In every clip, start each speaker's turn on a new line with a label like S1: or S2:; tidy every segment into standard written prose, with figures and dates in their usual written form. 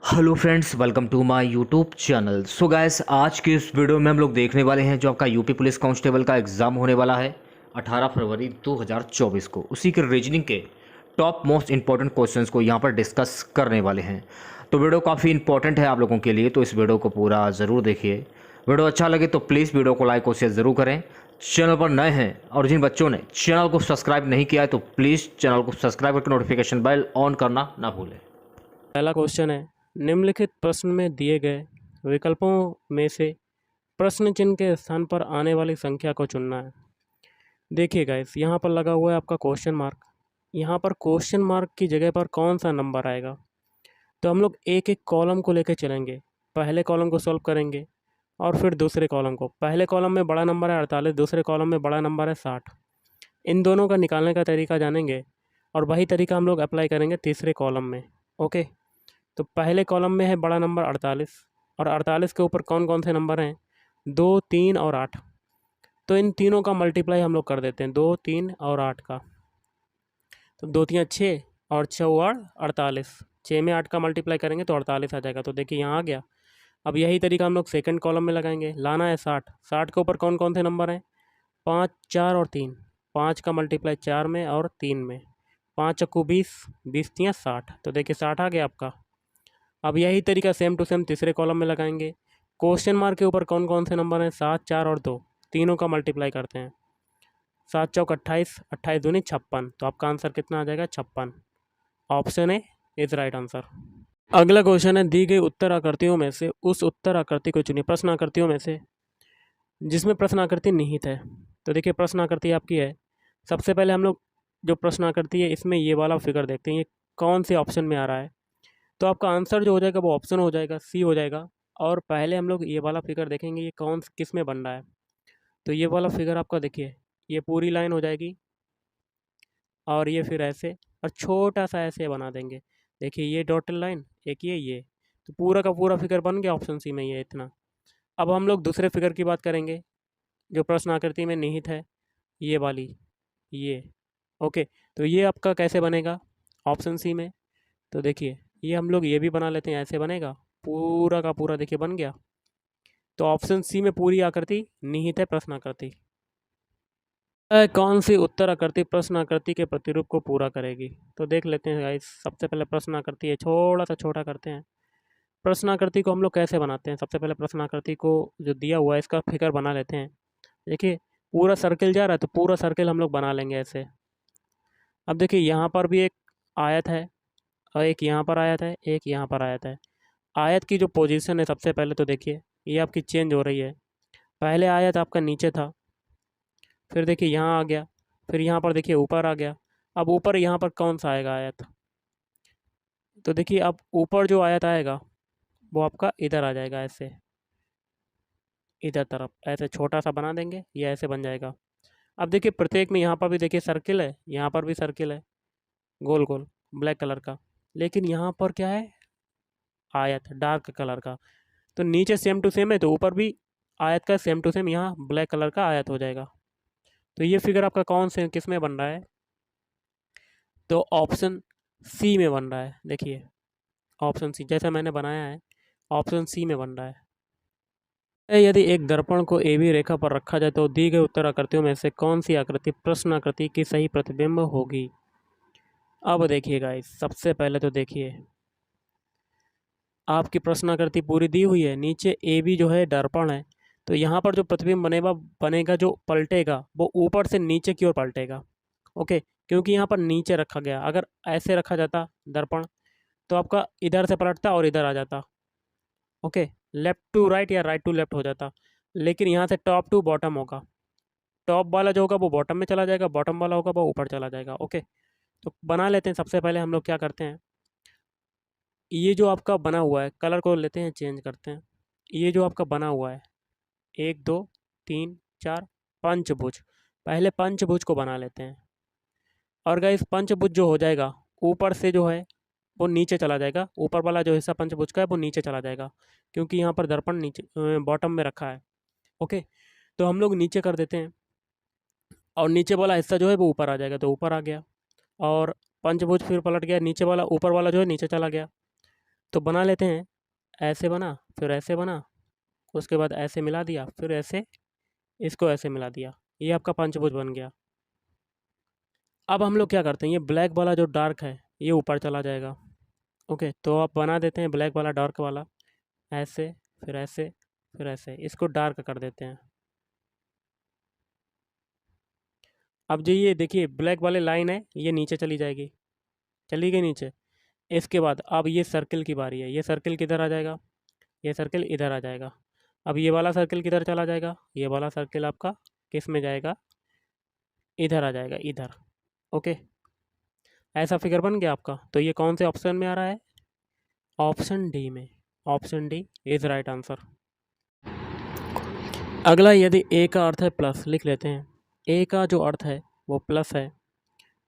S1: Hello friends, welcome to my YouTube channel. So guys, आज के इस वीडियो में हम लोग देखने वाले हैं जो आपका यूपी पुलिस कांस्टेबल का एग्ज़ाम होने वाला है 18 फरवरी 2024 को। उसी के रीजनिंग के टॉप मोस्ट इंपॉर्टेंट क्वेश्चंस को यहाँ पर डिस्कस करने वाले हैं। तो वीडियो काफ़ी इंपॉर्टेंट है आप लोगों के लिए, तो इस वीडियो को पूरा ज़रूर देखिए। वीडियो अच्छा लगे तो प्लीज़ वीडियो को लाइक और शेयर ज़रूर करें। चैनल पर नए हैं और जिन बच्चों ने चैनल को सब्सक्राइब नहीं किया है तो प्लीज़ चैनल को सब्सक्राइब करके नोटिफिकेशन बेल ऑन करना ना भूलें।
S2: पहला क्वेश्चन है, निम्नलिखित प्रश्न में दिए गए विकल्पों में से प्रश्न चिन्ह के स्थान पर आने वाली संख्या को चुनना है। देखिए गाइस, यहाँ पर लगा हुआ है आपका क्वेश्चन मार्क। यहाँ पर क्वेश्चन मार्क की जगह पर कौन सा नंबर आएगा, तो हम लोग एक एक कॉलम को लेकर चलेंगे। पहले कॉलम को सॉल्व करेंगे और फिर दूसरे कॉलम को। पहले कॉलम में बड़ा नंबर है 48, दूसरे कॉलम में बड़ा नंबर है 60। इन दोनों का निकालने का तरीका जानेंगे और वही तरीका हम लोग अप्लाई करेंगे तीसरे कॉलम में। ओके, तो पहले कॉलम में है बड़ा नंबर 48 और 48 के ऊपर कौन कौन से नंबर हैं, 2, 3 और 8। तो इन तीनों का मल्टीप्लाई हम लोग कर देते हैं, 2, 3 और 8 का। तो 2 3 6 और 6 और 48, 6 में 8 का मल्टीप्लाई करेंगे तो 48 आ जाएगा। तो देखिए यहाँ आ गया। अब यही तरीका हम लोग सेकंड कॉलम में लगाएंगे। लाना है 60, 60 के ऊपर कौन कौन से नंबर हैं, 5, 4 और 3। 5 का मल्टीप्लाई 4 में और 3 में, 5 चक्कू 20, 20 तियाँ 60। तो देखिए 60 आ गया आपका। अब यही तरीका सेम टू सेम तीसरे कॉलम में लगाएंगे। क्वेश्चन मार्क के ऊपर कौन कौन से नंबर हैं, 7, 4 और 2। तीनों का मल्टीप्लाई करते हैं, 7 चौक 28, 28 दूनी 56। तो आपका आंसर कितना आ जाएगा, 56। Option A is right answer. अगला क्वेश्चन है, दी गई उत्तर आकृतियों में से उस उत्तर आकृति को चुनिए। प्रश्न आकृतियों में से जिसमें प्रश्न आकृति निहित है। तो देखिए प्रश्न आकृति आपकी है। सबसे पहले हम लोग जो प्रश्न आकृति है इसमें ये वाला फिगर देखते हैं, ये कौन से ऑप्शन में आ रहा है। तो आपका आंसर जो हो जाएगा वो ऑप्शन हो जाएगा, सी हो जाएगा। और पहले हम लोग ये वाला फिगर देखेंगे, ये कौन किस में बन रहा है। तो ये वाला फिगर आपका देखिए, ये पूरी लाइन हो जाएगी और ये फिर ऐसे और छोटा सा ऐसे बना देंगे। देखिए ये डॉटेड लाइन, एक ये। तो पूरा का पूरा फिगर बन गया, ऑप्शन सी में ये इतना। अब हम लोग दूसरे फिगर की बात करेंगे जो प्रश्न आकृति में निहित है, ये वाली, ये। ओके, तो ये आपका कैसे बनेगा ऑप्शन सी में। तो देखिए ये हम लोग ये भी बना लेते हैं, ऐसे बनेगा पूरा का पूरा। देखिए बन गया। तो ऑप्शन सी में पूरी आकृति निहित है प्रश्न आकृति। कौन सी उत्तर आकृति प्रश्न आकृति के प्रतिरूप को पूरा करेगी। तो देख लेते हैं गाइस, सबसे पहले प्रश्न आकृति है, थोड़ा सा छोटा करते हैं। प्रश्न आकृति को हम लोग कैसे बनाते हैं, सबसे पहले प्रश्न आकृति को जो दिया हुआ है इसका फिगर बना लेते हैं। देखिए पूरा सर्किल जा रहा है तो पूरा सर्किल हम लोग बना लेंगे ऐसे। अब देखिए यहाँ पर भी एक आयत है और एक यहाँ पर आयत है, एक यहाँ पर आयत है। आयत की जो पोजीशन है सबसे पहले तो देखिए ये आपकी चेंज हो रही है। पहले आयत आपका नीचे था, फिर देखिए यहाँ आ गया, फिर यहाँ पर देखिए ऊपर आ गया। अब ऊपर यहाँ पर कौन सा आएगा आयत, तो देखिए अब ऊपर जो आयत आएगा वो आपका इधर आ जाएगा, ऐसे इधर तरफ ऐसे छोटा सा बना देंगे, ये ऐसे बन जाएगा। अब देखिए प्रत्येक में यहाँ पर भी देखिए सर्किल है, यहाँ पर भी सर्किल है गोल गोल ब्लैक कलर का, लेकिन यहाँ पर क्या है, आयत डार्क कलर का। तो नीचे सेम टू सेम है तो ऊपर भी आयत का सेम टू सेम यहाँ ब्लैक कलर का आयत हो जाएगा। तो ये फिगर आपका कौन से किस में बन रहा है, तो ऑप्शन सी में बन रहा है। देखिए ऑप्शन सी जैसा मैंने बनाया है, ऑप्शन सी में बन रहा है। यदि एक दर्पण को ए बी रेखा पर रखा जाए तो दी गई उत्तर आकृतियों में से कौन सी आकृति प्रश्न आकृति की सही प्रतिबिंब होगी। अब देखिएगा इस सबसे पहले तो देखिए आपकी प्रश्न आकृति पूरी दी हुई है, नीचे ए बी जो है दर्पण है। तो यहाँ पर जो प्रतिबिंब बनेगा बनेगा जो पलटेगा वो ऊपर से नीचे की ओर पलटेगा। ओके, क्योंकि यहाँ पर नीचे रखा गया, अगर ऐसे रखा जाता दर्पण तो आपका इधर से पलटता और इधर आ जाता। ओके, लेफ्ट टू राइट या राइट टू लेफ्ट हो जाता, लेकिन यहाँ से टॉप टू बॉटम होगा। टॉप वाला जो होगा वो बॉटम में चला जाएगा, बॉटम वाला होगा वो ऊपर चला जाएगा। ओके, तो बना लेते हैं। सबसे पहले हम लोग क्या करते हैं, ये जो आपका बना हुआ है कलर को लेते हैं चेंज करते हैं। ये जो आपका बना हुआ है 1 2 3 4 पंचभुज, पहले पंचभुज को बना लेते हैं। और गाइस पंचभुज जो हो जाएगा ऊपर से जो है वो नीचे चला जाएगा, ऊपर वाला जो हिस्सा पंचभुज का है वो नीचे चला जाएगा, क्योंकि यहाँ पर दर्पण नीचे बॉटम में रखा है। ओके, तो हम लोग नीचे कर देते हैं और नीचे वाला हिस्सा जो है वो ऊपर आ जाएगा, तो ऊपर आ गया। और पंचभुज फिर पलट गया, नीचे वाला ऊपर वाला जो है नीचे चला गया। तो बना लेते हैं। ऐसे बना, फिर ऐसे बना, उसके बाद ऐसे मिला दिया, फिर ऐसे, इसको ऐसे मिला दिया, ये आपका पंचभुज बन गया। अब हम लोग क्या करते हैं, ये ब्लैक वाला जो डार्क है ये ऊपर चला जाएगा। ओके, तो आप बना देते हैं ब्लैक वाला डार्क वाला, ऐसे, फिर ऐसे, फिर ऐसे, इसको डार्क कर देते हैं। अब जो ये देखिए ब्लैक वाली लाइन है ये नीचे चली जाएगी, चली गई नीचे। इसके बाद अब ये सर्किल की बारी है, ये सर्किल किधर आ जाएगा, ये सर्किल इधर आ जाएगा। अब ये वाला सर्किल किधर चला जाएगा, ये वाला सर्किल आपका किस में जाएगा, इधर आ जाएगा, इधर। ओके, ऐसा फिगर बन गया आपका। तो ये कौन से ऑप्शन में आ रहा है, ऑप्शन डी में। Option D is right answer. अगला, यदि ए का अर्थ है प्लस, लिख लेते हैं। ए का जो अर्थ है वो प्लस है,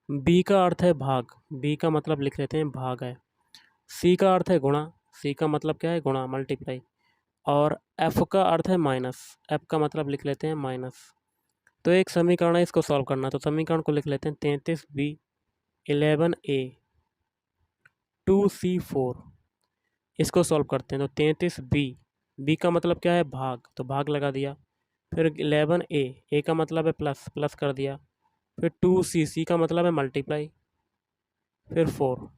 S2: बी का अर्थ है भाग, बी का मतलब लिख लेते हैं भाग है, सी का अर्थ है गुणा, सी का मतलब क्या है गुणा, मल्टीप्लाई, और एफ का अर्थ है माइनस, एफ का मतलब लिख लेते हैं माइनस। तो एक समीकरण है, इसको सॉल्व करना, तो समीकरण को लिख लेते हैं 33b 11a 2c4। इसको सॉल्व करते हैं, तो 33b, बी का मतलब क्या है भाग, तो भाग लगा दिया, फिर 11a, ए का मतलब है प्लस, प्लस कर दिया, फिर 2c, सी का मतलब है मल्टीप्लाई, फिर 4।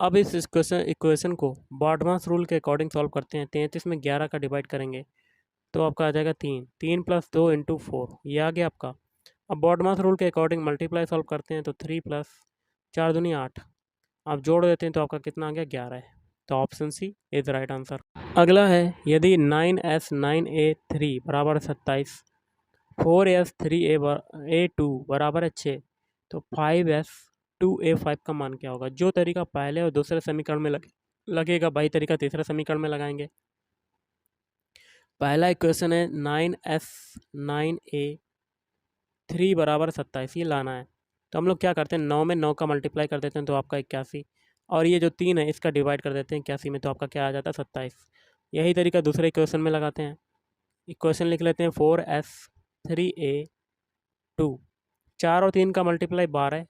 S2: अब इस इक्वेशन को बॉडमास रूल के अकॉर्डिंग सॉल्व करते हैं। 33 में 11 का डिवाइड करेंगे तो आपका आ जाएगा 3, 3 + 2 × 4, ये आ गया आपका। अब बॉडमास रूल के अकॉर्डिंग मल्टीप्लाई सॉल्व करते हैं, तो 3 + 4 दूनी 8, आप जोड़ देते हैं तो आपका कितना आ गया 11 है। तो option C is right answer. अगला है, यदि 9s 9a3 बराबर 27, 4s 3a2 बराबर है 6, तो 5s 2a5 का मान क्या होगा। जो तरीका पहले और दूसरे समीकरण में लगेगा वही तरीका तीसरे समीकरण में लगाएंगे। पहला इक्वेशन है 9s 9a3 बराबर 27, ये लाना है। तो हम लोग क्या करते हैं, 9 में 9 का मल्टीप्लाई कर देते हैं तो आपका 81, और ये जो 3 है इसका डिवाइड कर देते हैं 81 में, तो आपका क्या आ जाता है 27। यही तरीका दूसरे इक्वेशन में लगाते हैं। इक्वेशन लिख लेते हैं 4s 3a2, 4 और 3 का मल्टीप्लाई 12,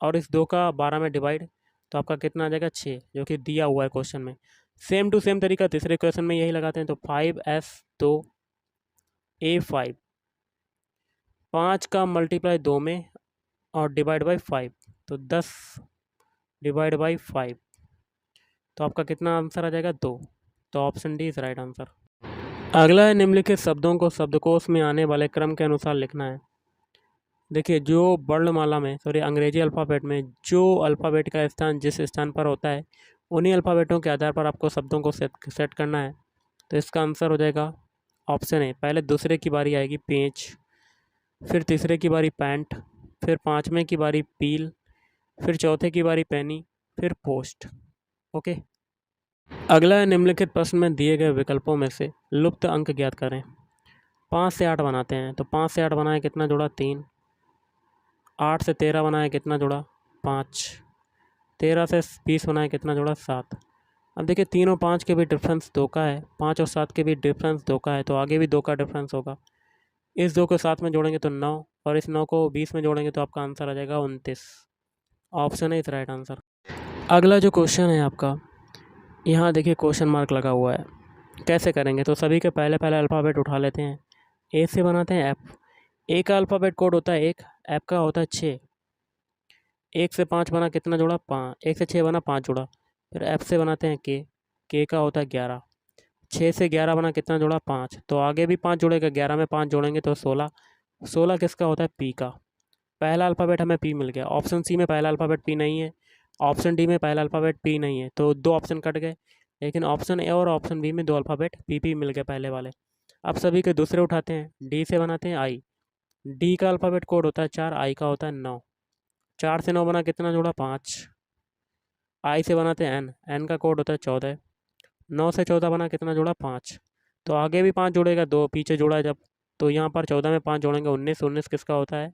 S2: और इस 2 का 12 में डिवाइड, तो आपका कितना आ जाएगा 6, जो कि दिया हुआ है क्वेश्चन में। सेम टू सेम तरीका तीसरे क्वेश्चन में यही लगाते हैं। तो 5s तो a5, 5 का मल्टीप्लाई 2 में और डिवाइड बाई 5, तो 10 डिवाइड बाई 5, तो आपका कितना आंसर आ जाएगा 2। तो option D is right answer. अगला है, निम्नलिखित शब्दों को शब्दकोश में आने वाले क्रम के अनुसार लिखना है। देखिए, जो वर्णमाला में, सॉरी अंग्रेजी अल्फ़ाबेट में जो अल्फ़ाबेट का स्थान जिस स्थान पर होता है, उन्हीं अल्फ़ाबेटों के आधार पर आपको शब्दों को सेट करना है। तो इसका आंसर हो जाएगा ऑप्शन ए। पहले दूसरे की बारी आएगी पेंच, फिर तीसरे की बारी पैंट, फिर पाँचवें की बारी पील, फिर चौथे की बारी पैनी, फिर पोस्ट। ओके, अगला है, निम्नलिखित प्रश्न में दिए गए विकल्पों में से लुप्त अंक ज्ञात करें। 5 से 8 बनाते हैं, तो 5 से 8 बनाए कितना जुड़ा 3, 8 से 13 बनाए कितना जुड़ा 5, 13 से 20 बनाए कितना जुड़ा 7। अब देखिए 3 और 5 के भी डिफरेंस 2 का है, 5 और 7 के भी डिफरेंस 2 का है, तो आगे भी 2 का डिफरेंस होगा। इस 2 को 7 में जोड़ेंगे तो 9, और इस 9 को 20 में जोड़ेंगे तो आपका आंसर आ जाएगा 29। ऑप्शन है इस राइट आंसर। अगला जो क्वेश्चन है आपका, यहाँ देखिए क्वेश्चन मार्क लगा हुआ है, कैसे करेंगे। तो सभी के पहले पहले अल्फ़ाबेट उठा लेते हैं, ए से बनाते हैं एफ। ए का अल्फ़ाबेट कोड होता है 1, एफ का होता है 6। 1 से 5 बना कितना जोड़ा 5, 1 से 6 बना 5 जोड़ा। फिर एफ से बनाते हैं के का होता है 11। 6 से 11 बना कितना जोड़ा 5, तो आगे भी 5 जोड़ेगा, 11 में 5 जोड़ेंगे तो 16। 16 किसका होता है पी का। पहला अल्फ़ाबेट हमें पी मिल गया। ऑप्शन सी में पहला अल्फ़ाबेट पी नहीं है, ऑप्शन डी में पहला अल्फ़ाबेट पी नहीं है, तो 2 ऑप्शन कट गए। लेकिन ऑप्शन ए और ऑप्शन बी में 2 अल्फ़ाबेट पी मिल गए पहले वाले। अब सभी के दूसरे उठाते हैं, डी से बनाते हैं आई। डी का अल्फ़ाबेट कोड होता है 4, आई का होता है 9। 4 से 9 बना कितना जोड़ा 5। आई से बनाते हैं एन, एन का कोड होता है 14। 9 से 14 बना कितना जोड़ा 5, तो आगे भी 5 जोड़ेगा, 2 पीछे जोड़ा है जब, तो यहाँ पर 14 में 5 जोड़ेंगे 19। 19 किसका होता है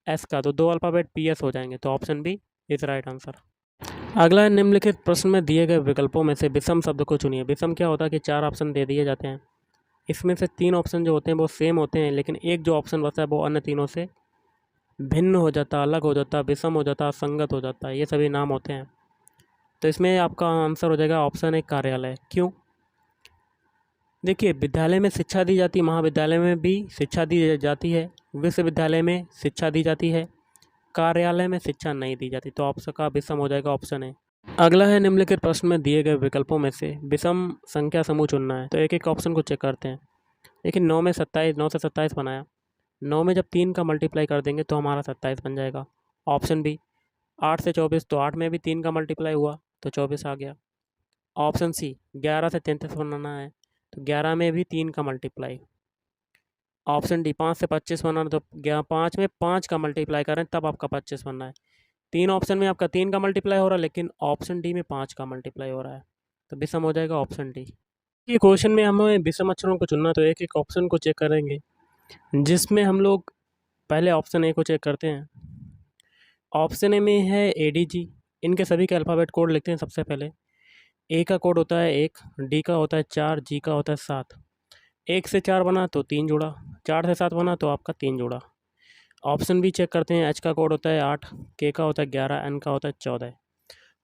S2: एस का, तो 2 अल्फ़ाबेट पी एस हो जाएंगे, तो option B is right answer. अगला है, निम्नलिखित प्रश्न में दिए गए विकल्पों में से विषम शब्द को चुनिए। विषम क्या होता है कि 4 ऑप्शन दे दिए जाते हैं, इसमें से 3 ऑप्शन जो होते हैं वो सेम होते हैं, लेकिन एक जो ऑप्शन बचा है वो अन्य तीनों से भिन्न हो जाता, अलग हो जाता, विषम हो जाता, असंगत हो जाता है, ये सभी नाम होते हैं। तो इसमें आपका आंसर हो जाएगा ऑप्शन ए कार्यालय। क्यों? देखिए, विद्यालय में शिक्षा दी जाती है, महाविद्यालय में भी शिक्षा दी जाती है, विश्वविद्यालय में शिक्षा दी जाती है, कार्यालय में शिक्षा नहीं दी जाती। तो ऑप्शन का विषम हो जाएगा ऑप्शन ए। अगला है निम्नलिखित प्रश्न में दिए गए विकल्पों में से विषम संख्या समूह चुनना है। तो एक एक ऑप्शन को चेक करते हैं। लेकिन 9 में 27, 9 से 27 बनाया, 9 में जब 3 का मल्टीप्लाई कर देंगे तो हमारा 27 बन जाएगा। ऑप्शन बी 8 से 24, तो 8 में भी 3 का मल्टीप्लाई हुआ तो 24 आ गया। ऑप्शन सी 11 से 33 बनाना है, तो 11 में भी 3 का मल्टीप्लाई। ऑप्शन डी 5 से 25 बनाना, तो 5 में 5 का मल्टीप्लाई करें तब आपका 25 बनना है। तीन ऑप्शन में आपका 3 का मल्टीप्लाई हो रहा है, लेकिन ऑप्शन डी में 5 का मल्टीप्लाई हो रहा है, तो विषम हो जाएगा ऑप्शन डी। ये क्वेश्चन में हमें विषम अक्षरों को चुनना, तो एक एक ऑप्शन को चेक करेंगे, जिसमें हम लोग पहले ऑप्शन ए को चेक करते हैं। ऑप्शन ए में है एडीजी। इनके सभी के अल्फ़ाबेट कोड लिखते हैं। सबसे पहले ए का कोड होता है 1, डी का होता है 4, जी का होता है 7। 1 से 4 बना तो 3 जुड़ा, 4 से 7 बना तो आपका 3 जुड़ा। ऑप्शन बी चेक करते हैं। एच का कोड होता है 8, के का होता है 11, एन का होता है 14।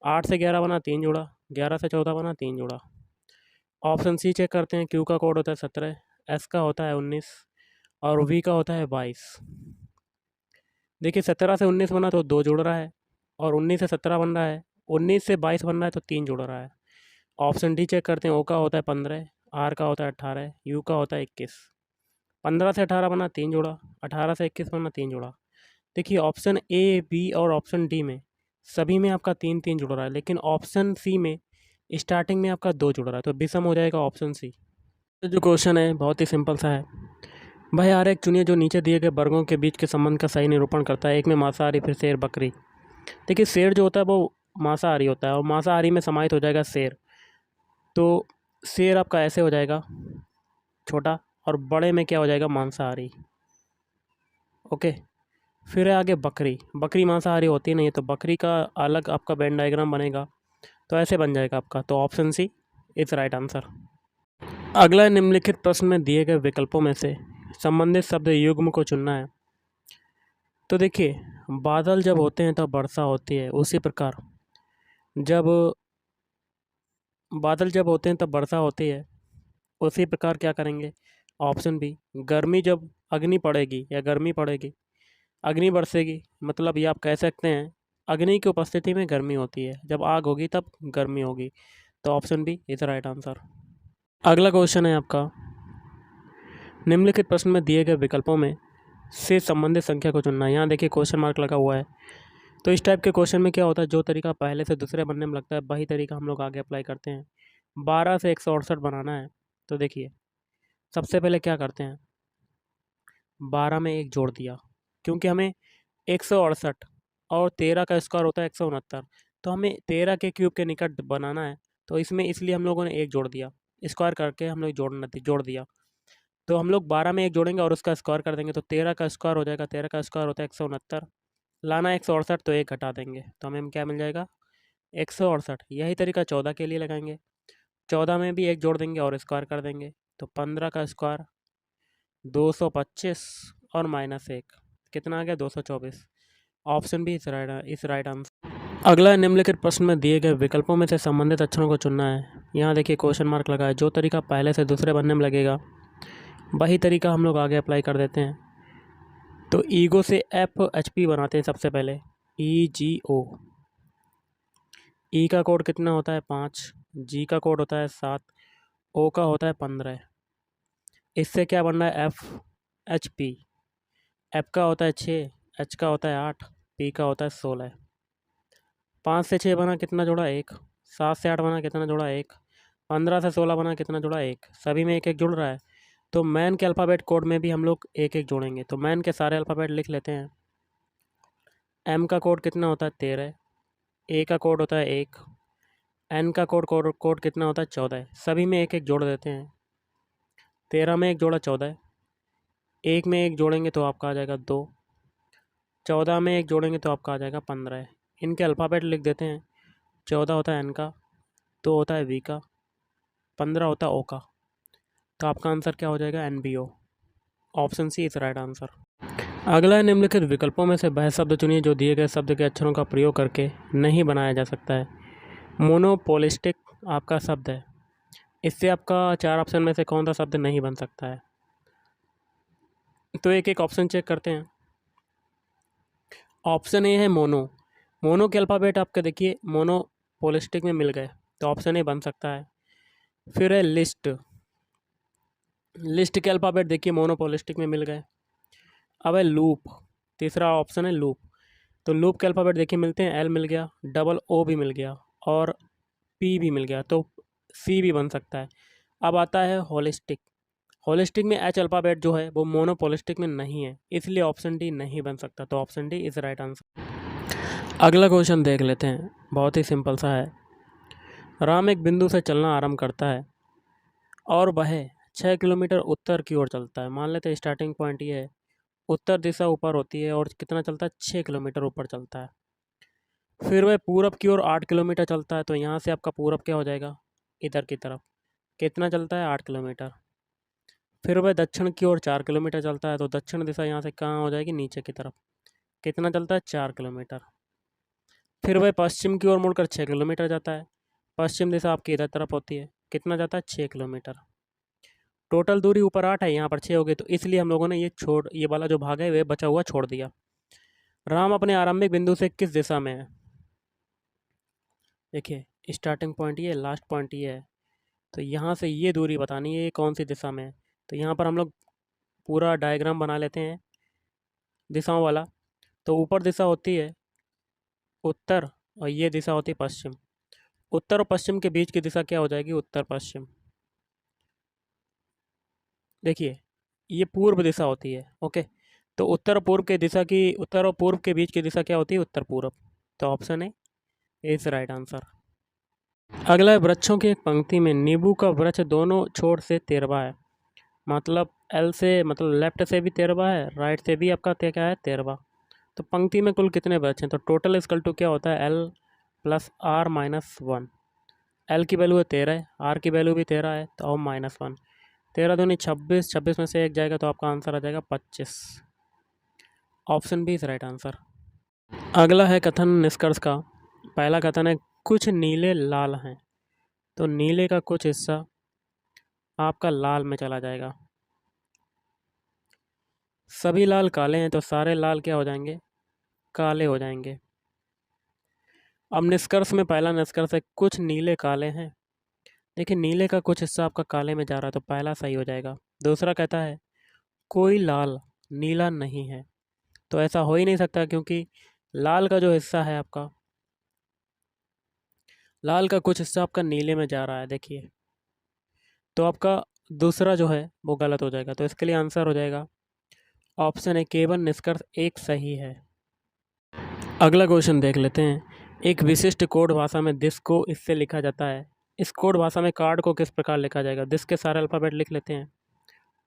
S2: 8 से 11 बना 3 जुड़ा, 11 से 14 बना 3 जुड़ा। ऑप्शन सी चेक करते हैं। क्यू का कोड होता है 17, एस का होता है 19 और वी का होता है 22। देखिए 17 से 19 बना तो 2 जुड़ रहा है, और 19 से 17 बन रहा है, 19 से 22 बन रहा है तो 3 जुड़ रहा है। ऑप्शन डी चेक करते हैं। ओ का होता है 15, आर का होता है 18, यू का होता है 21। 15 से 18 बना 3 जुड़ा, 18 से 21 बना 3 जुड़ा। देखिए ऑप्शन ए, बी और ऑप्शन डी में सभी में आपका 3 जुड़ रहा है, लेकिन ऑप्शन सी में स्टार्टिंग में आपका 2 जुड़ रहा है, तो विषम हो जाएगा ऑप्शन सी। तो जो क्वेश्चन है बहुत ही सिंपल सा है। भाई आरेख चुनिए जो नीचे दिए गए वर्गों के बीच के संबंध का सही निरूपण करता है। एक में मांसाहारी, फिर शेर, बकरी। देखिए शेर जो होता है वो मांसाहारी होता है, और मांसाहारी में समाहित हो जाएगा शेर। तो शेर आपका ऐसे हो जाएगा छोटा, और बड़े में क्या हो जाएगा मांसाहारी। ओके, फिर है आगे बकरी। बकरी मांसाहारी होती नहीं है, तो बकरी का अलग आपका वेन डायग्राम बनेगा, तो ऐसे बन जाएगा आपका। तो option C is right answer. अगला निम्नलिखित प्रश्न में दिए गए विकल्पों में से संबंधित शब्द युग्म को चुनना है। तो देखिए बादल जब होते हैं तब वर्षा होती है, उसी प्रकार जब होते हैं तब वर्षा होती है, उसी प्रकार क्या करेंगे। ऑप्शन बी गर्मी जब अग्नि पड़ेगी या गर्मी पड़ेगी, अग्नि बरसेगी, मतलब ये आप कह सकते हैं अग्नि की उपस्थिति में गर्मी होती है, जब आग होगी तब गर्मी होगी। तो option B is right answer. अगला क्वेश्चन है आपका, निम्नलिखित प्रश्न में दिए गए विकल्पों में से संबंधित संख्या को चुनना है। यहाँ देखिए क्वेश्चन मार्क लगा हुआ है। तो इस टाइप के क्वेश्चन में क्या होता है, जो तरीका पहले से दूसरे बनने में लगता है वही तरीका हम लोग आगे अप्लाई करते हैं। 12 से 168 बनाना है, तो देखिए सबसे पहले क्या करते हैं, 12 में 1 जोड़ दिया, क्योंकि हमें 168 और 13 का स्क्वायर होता है 169, तो हमें 13 के क्यूब के निकट बनाना है, तो इसमें इसलिए हम लोगों ने 1 जोड़ दिया, स्क्वायर करके हम लोग जोड़ दिया। तो हम लोग 12 में 1 जोड़ेंगे और उसका स्क्वायर कर देंगे, तो 13 का स्क्वायर हो जाएगा। 13 का स्क्वायर होता है 169, लाना 168, तो 1 घटा देंगे, तो हमें क्या मिल जाएगा 168। यही तरीका 14 के लिए लगाएंगे। 14 में भी 1 जोड़ देंगे और स्क्वायर कर देंगे, तो 15 का स्क्वायर 225 और -1 कितना आ गया 224। ऑप्शन बी इस राइट आंसर। अगला निम्नलिखित प्रश्न में दिए गए विकल्पों में से संबंधित अक्षरों को चुनना है। यहाँ देखिए क्वेश्चन मार्क लगा है। जो तरीका पहले से दूसरे बनने में लगेगा वही तरीका हम लोग आगे अप्लाई कर देते हैं। तो ईगो से FHP बनाते हैं सबसे पहले, EGO। ई का कोड कितना होता है 5, जी का कोड होता है 7, ओ का होता है 15। इससे क्या बन रहा है FHP। एफ का होता है 6, एच का होता है 8, पी का होता है 16। 5 से 6 बना कितना जोड़ा 1, 7 से 8 बना कितना जोड़ा 1, 15 से 16 बना कितना जोड़ा 1, सभी में 1 जुड़ रहा है। तो मैन के अल्फ़ाबेट कोड में भी हम लोग 1 जोड़ेंगे, तो मैन के सारे अल्फ़ाबेट लिख लेते हैं। एम का कोड कितना होता है 13, ए का कोड होता है 1, एन का कोड कितना होता है 14, सभी में 1 जोड़ देते हैं। 13 में 1 जोड़ा 14, 1 में 1 जोड़ेंगे तो आपका आ जाएगा 2, 14 में 1 जोड़ेंगे तो आपका आ जाएगा 15। इनके अल्फ़ाबेट लिख देते हैं। 14 होता है एन का, 2 होता है वी का, 15 होता है ओ का। तो आपका आंसर क्या हो जाएगा NBO। Option C is right answer. अगला है निम्नलिखित विकल्पों में से वह शब्द चुनिए जो दिए गए शब्द के अक्षरों का प्रयोग करके नहीं बनाया जा सकता है। मोनोपोलिस्टिक आपका शब्द है। इससे आपका 4 ऑप्शन में से कौन सा शब्द नहीं बन सकता है? तो एक एक ऑप्शन चेक करते हैं। ऑप्शन ए है मोनो। मोनो के अल्फ़ाबेट आपके देखिए मोनोपोलिस्टिक में मिल गए, तो ऑप्शन ए बन सकता है। फिर है लिस्ट। लिस्ट के अल्फ़ाबेट देखिए मोनोपोलिस्टिक में मिल गए। अब है लूप। तीसरा ऑप्शन है लूप। तो लूप के अल्फ़ाबेट देखिए मिलते हैं, एल मिल गया, डबल ओ भी मिल गया और पी भी मिल गया, तो सी भी बन सकता है। अब आता है होलिस्टिक। होलिस्टिक में एच अल्फ़ाबेट जो है वो मोनोपोलिस्टिक में नहीं है, इसलिए ऑप्शन डी नहीं बन सकता, तो option D is right answer. अगला क्वेश्चन देख लेते हैं, बहुत ही सिंपल सा है। राम एक बिंदु से चलना आरंभ करता है और वह 6 किलोमीटर उत्तर की ओर चलता है। मान लेते हैं स्टार्टिंग पॉइंट ये है, उत्तर दिशा ऊपर होती है और कितना चलता है, 6 किलोमीटर ऊपर चलता है। फिर वह पूरब की ओर 8 किलोमीटर चलता है, तो यहाँ से आपका पूरब क्या हो जाएगा, इधर की तरफ कितना चलता है, 8 किलोमीटर। फिर वह दक्षिण की ओर 4 किलोमीटर चलता है, तो दक्षिण दिशा यहाँ से कहाँ हो जाएगी, नीचे की तरफ कितना चलता है, 4 किलोमीटर। फिर वह पश्चिम की ओर मुड़कर 6 किलोमीटर जाता है। पश्चिम दिशा आपकी इधर तरफ होती है, कितना जाता है, 6 किलोमीटर। टोटल दूरी ऊपर 8 है, यहाँ पर 6 हो गई, तो इसलिए हम लोगों ने ये वाला जो भाग है वह बचा हुआ छोड़ दिया। राम अपने आरंभिक बिंदु से किस दिशा में है? देखिए स्टार्टिंग पॉइंट ये, लास्ट पॉइंट ये है, तो यहाँ से ये दूरी बतानी है, ये कौन सी दिशा में है। तो यहाँ पर हम लोग पूरा डायग्राम बना लेते हैं दिशाओं वाला। तो ऊपर दिशा होती है उत्तर और ये दिशा होती है पश्चिम। उत्तर और पश्चिम के बीच की दिशा क्या हो जाएगी, उत्तर पश्चिम। देखिए ये पूर्व दिशा होती है, ओके। तो उत्तर और पूर्व के दिशा की, उत्तर और पूर्व के बीच की दिशा क्या होती है, उत्तर पूर्व। तो option A is right answer. अगला है, वृक्षों की एक पंक्ति में नींबू का वृक्ष दोनों छोर से 13वां है। मतलब एल से, मतलब लेफ्ट से भी 13वां है, राइट से भी आपका क्या है, 13वां। तो पंक्ति में कुल कितने वृक्ष हैं, तो टोटल इसकल टू क्या होता है, L plus R minus 1। L की वैल्यू है 13 है, आर की वैल्यू भी 13 है, तो -1। 13 दूनी 26, 26 में से एक जाएगा तो आपका आंसर आ जाएगा 25। Option B is right answer. अगला है कथन निष्कर्ष का। पहला कथन है, कुछ नीले लाल हैं, तो नीले का कुछ हिस्सा आपका लाल में चला जाएगा। सभी लाल काले हैं, तो सारे लाल क्या हो जाएंगे, काले हो जाएंगे। अब निष्कर्ष में पहला निष्कर्ष है, कुछ नीले काले हैं। देखिए नीले का कुछ हिस्सा आपका काले में जा रहा है, तो पहला सही हो जाएगा। दूसरा कहता है, कोई लाल नीला नहीं है, तो ऐसा हो ही नहीं सकता, क्योंकि लाल का जो हिस्सा है आपका, लाल का कुछ हिस्सा आपका नीले में जा रहा है, देखिए। तो आपका दूसरा जो है वो गलत हो जाएगा, तो इसके लिए आंसर हो जाएगा ऑप्शन है, केवल निष्कर्ष एक सही है। अगला क्वेश्चन देख लेते हैं। एक विशिष्ट कोड भाषा में दिस को इससे लिखा जाता है। इस कोड भाषा में कार्ड को किस प्रकार लिखा जाएगा? दिस के सारे अल्फ़ाबेट लिख लेते हैं,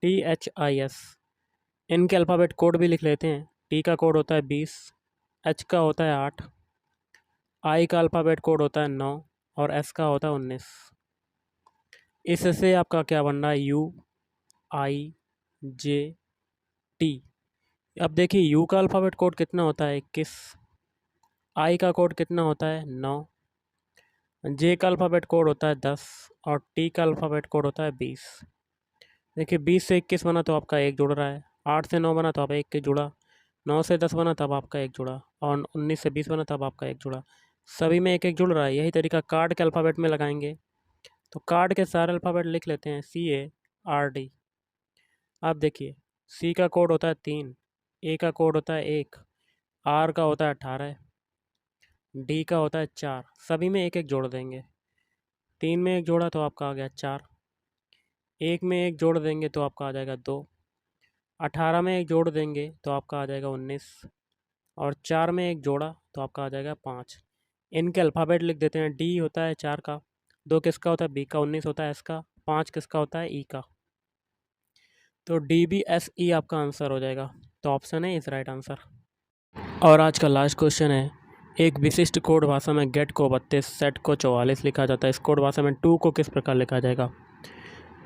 S2: THIS। इनके अल्फ़ाबेट कोड भी लिख लेते हैं। टी का कोड होता है 20, एच का होता है 8, आई का अल्फ़ाबेट कोड होता है 9 और एस का होता है 19। इससे आपका क्या बन रहा है, UIJT। अब देखिए यू का अल्फ़ाबेट कोड कितना होता है, 21। आई का कोड कितना होता है, 9। जे का अल्फ़ाबेट कोड होता है 10 और टी का अल्फ़ाबेट कोड होता है 20। देखिए 20 से 21 बना तो आपका एक जुड़ रहा है, 8 से 9 बना तो आप एक के जुड़ा, 9 से 10 बना तब आपका एक जुड़ा, और 19 से 20 बना तब आपका एक जुड़ा। सभी में एक एक जुड़ रहा है। यही तरीका कार्ड के अल्फ़ाबेट में लगाएंगे। तो कार्ड के सारे अल्फ़ाबेट लिख लेते हैं, CARD। आप देखिए सी का कोड होता है 3, ए का कोड होता है 1, आर का होता है 18, डी का होता है 4। सभी में एक एक जोड़ देंगे। 3 में एक जोड़ा तो आपका आ गया 4, 1 में एक जोड़ देंगे तो आपका आ जाएगा 2, 18 में एक जोड़ देंगे तो आपका आ जाएगा 19, और 4 में एक जोड़ा तो आपका आ जाएगा 5। इनके अल्फ़ाबेट लिख देते हैं। डी होता है 4 का, 2 किसका होता है, बी का, 19 होता है एस का, 5 किसका होता है, ई का। तो DBSE आपका आंसर हो जाएगा। तो ऑप्शन है इस राइट आंसर। और आज का लास्ट क्वेश्चन है, एक विशिष्ट कोड भाषा में गेट को 32, सेट को 44 लिखा जाता है। इस कोड भाषा में टू को किस प्रकार लिखा जाएगा?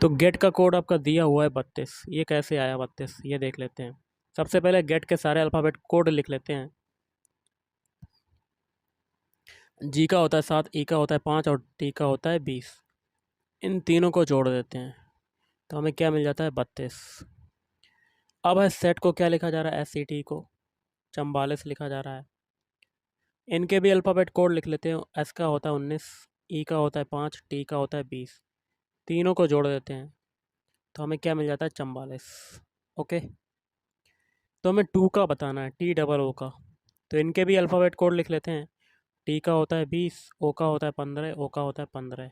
S2: तो गेट का कोड आपका दिया हुआ है 32। ये कैसे आया 32, ये देख लेते हैं। सबसे पहले गेट के सारे अल्फ़ाबेट कोड लिख लेते हैं। जी का होता है 7, ई का होता है 5 और टी का होता है 20। इन तीनों को जोड़ देते हैं तो हमें क्या मिल जाता है 32। अब है सेट को क्या लिखा जा रहा है, SCT को 44 लिखा जा रहा है। इनके भी अल्फ़ाबेट कोड लिख लेते हैं। एस का होता है 19, ई का होता है 5, टी का होता है 20। तीनों को जोड़ देते हैं तो हमें क्या मिल जाता है 44। ओके, तो हमें 2 का बताना है, TOO का। तो इनके भी अल्फ़ाबेट कोड लिख लेते हैं। टी का होता है 20, ओ का होता है 15, ओ का होता है 15।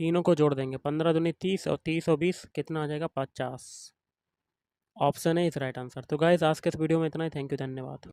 S2: तीनों को जोड़ देंगे, 15 दूनी 30 और 30 और 20 कितना आ जाएगा 50। ऑप्शन है इस राइट आंसर। तो गाइस आज के इस वीडियो में इतना ही। थैंक यू, धन्यवाद।